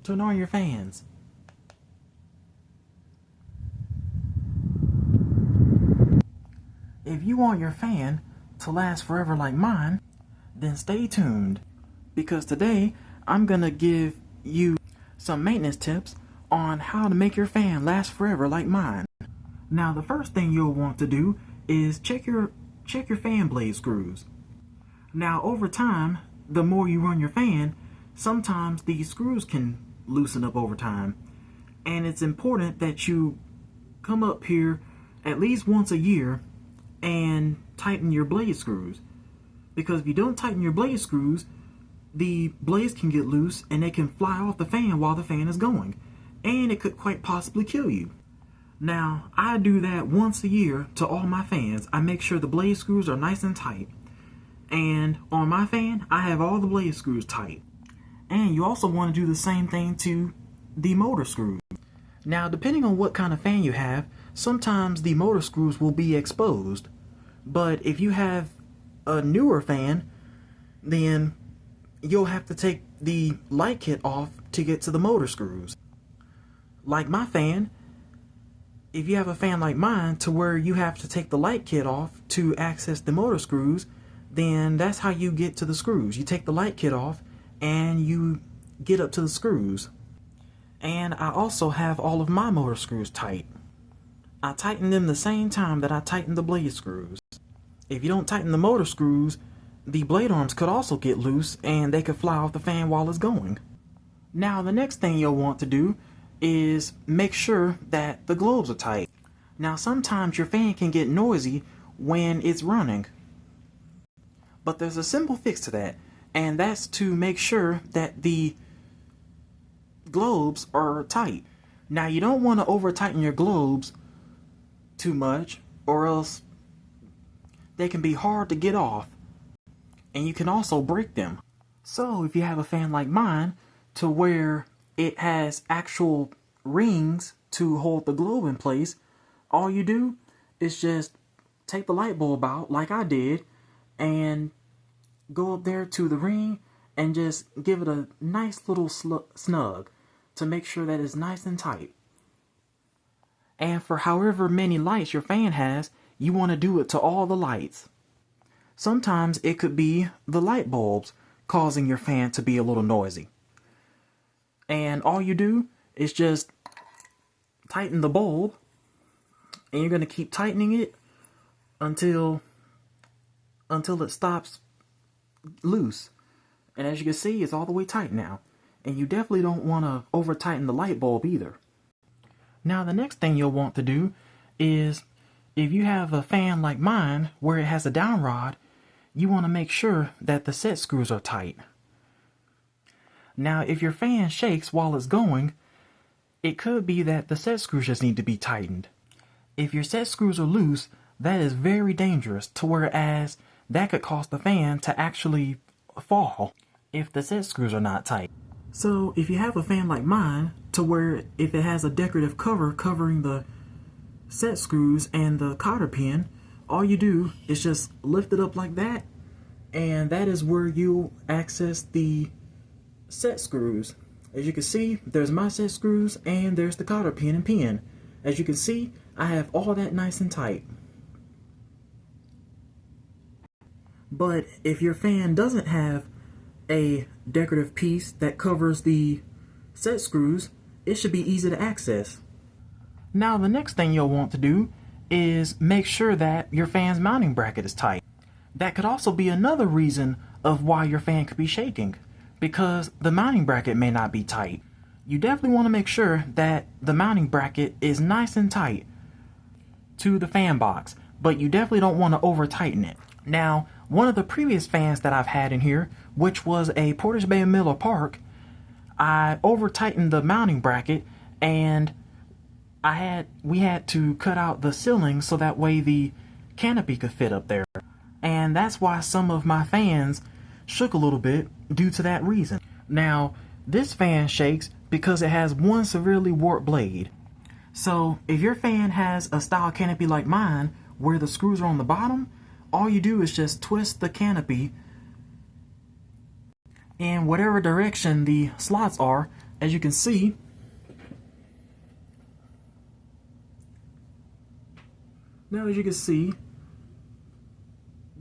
Turn on your fans. If you want your fan to last forever like mine, then stay tuned, because today I'm gonna give you some maintenance tips on how to make your fan last forever like mine. Now, the first thing you'll want to do is check your fan blade screws. Now, over time, the more you run your fan, sometimes these screws can loosen up over time, and it's important that you come up here at least once a year and tighten your blade screws, because if you don't tighten your blade screws, the blades can get loose and they can fly off the fan while the fan is going, and it could quite possibly kill you. Now, I do that once a year to all my fans. I make sure the blade screws are nice and tight, and on my fan I have all the blade screws tight. And you also want to do the same thing to the motor screws. Now, depending on what kind of fan you have, sometimes the motor screws will be exposed, but if you have a newer fan, then you'll have to take the light kit off to get to the motor screws. Like my fan, if you have a fan like mine to where you have to take the light kit off to access the motor screws, then that's how you get to the screws. You take the light kit off and you get up to the screws. And I also have all of my motor screws tight. I tighten them the same time that I tighten the blade screws. If you don't tighten the motor screws, the blade arms could also get loose and they could fly off the fan while it's going. Now, the next thing you'll want to do is make sure that the globes are tight. Now, sometimes your fan can get noisy when it's running, but there's a simple fix to that, and that's to make sure that the globes are tight. Now, you don't want to over tighten your globes too much, or else they can be hard to get off, and you can also break them. So if you have a fan like mine to where it has actual rings to hold the globe in place, all you do is just take the light bulb out like I did and go up there to the ring and just give it a nice little snug to make sure that it's nice and tight. And for however many lights your fan has, you want to do it to all the lights. Sometimes it could be the light bulbs causing your fan to be a little noisy. And all you do is just tighten the bulb, and you're going to keep tightening it until it stops loose. And as you can see, it's all the way tight now. And you definitely don't want to over tighten the light bulb either. Now, the next thing you'll want to do is, if you have a fan like mine where it has a down rod, you want to make sure that the set screws are tight. Now, if your fan shakes while it's going, it could be that the set screws just need to be tightened. If your set screws are loose, that is very dangerous, to whereas that could cause the fan to actually fall if the set screws are not tight. So if you have a fan like mine to where if it has a decorative cover covering the set screws and the cotter pin, all you do is just lift it up like that, and that is where you'll access the set screws. As you can see, there's my set screws and there's the cotter pin and pin. As you can see, I have all that nice and tight. But if your fan doesn't have a decorative piece that covers the set screws, it should be easy to access. Now, the next thing you'll want to do is make sure that your fan's mounting bracket is tight. That could also be another reason of why your fan could be shaking, because the mounting bracket may not be tight. You definitely want to make sure that the mounting bracket is nice and tight to the fan box, but you definitely don't want to over tighten it. Now, one of the previous fans that I've had in here, which was a Portage Bay Miller Park, I over tightened the mounting bracket, and we had to cut out the ceiling so that way the canopy could fit up there. And that's why some of my fans shook a little bit due to that reason. Now, this fan shakes because it has one severely warped blade. So if your fan has a style canopy like mine where the screws are on the bottom, all you do is just twist the canopy in whatever direction the slots are, as you can see,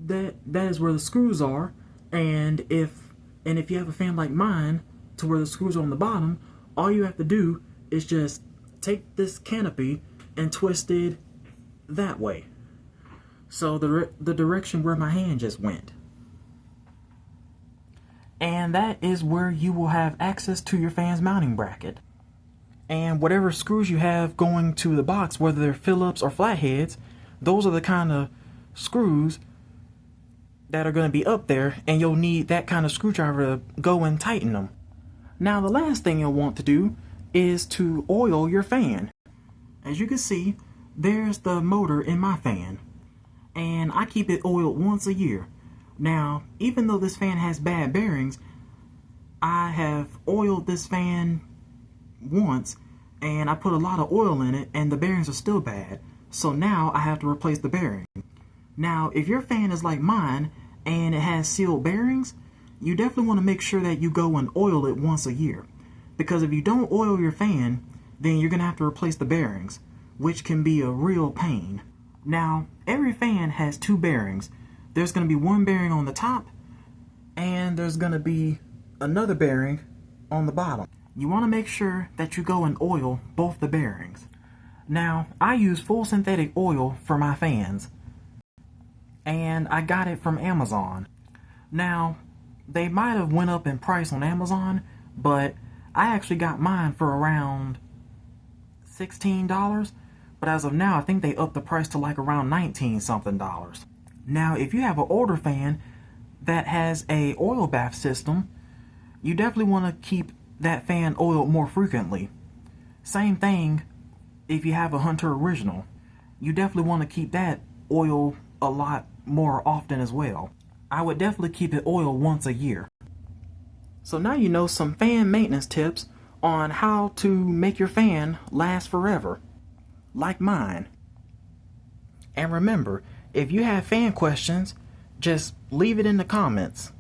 that is where the screws are, and if you have a fan like mine to where the screws are on the bottom, all you have to do is just take this canopy and twist it that way. So the direction where my hand just went. And that is where you will have access to your fan's mounting bracket. And whatever screws you have going to the box, whether they're Phillips or flatheads, those are the kind of screws that are going to be up there, and you'll need that kind of screwdriver to go and tighten them. Now the last thing you'll want to do is to oil your fan. As you can see, there's the motor in my fan, and I keep it oiled once a year. Now, even though this fan has bad bearings, I have oiled this fan once, and I put a lot of oil in it, and the bearings are still bad. So now I have to replace the bearing. Now, if your fan is like mine, and it has sealed bearings, you definitely want to make sure that you go and oil it once a year. Because if you don't oil your fan, then you're going to have to replace the bearings, which can be a real pain. Now, every fan has two bearings. There's going to be one bearing on the top, and there's going to be another bearing on the bottom. You want to make sure that you go and oil both the bearings. Now, I use full synthetic oil for my fans, and I got it from Amazon. Now, they might have went up in price on Amazon, but I actually got mine for around $16, but as of now I think they upped the price to like around $19 something. Now, if you have an older fan that has a oil bath system, you definitely want to keep that fan oiled more frequently. Same thing if you have a Hunter Original. You definitely want to keep that oiled a lot more often as well. I would definitely keep it oiled once a year. So now you know some fan maintenance tips on how to make your fan last forever, like mine. And remember, if you have fan questions, just leave it in the comments.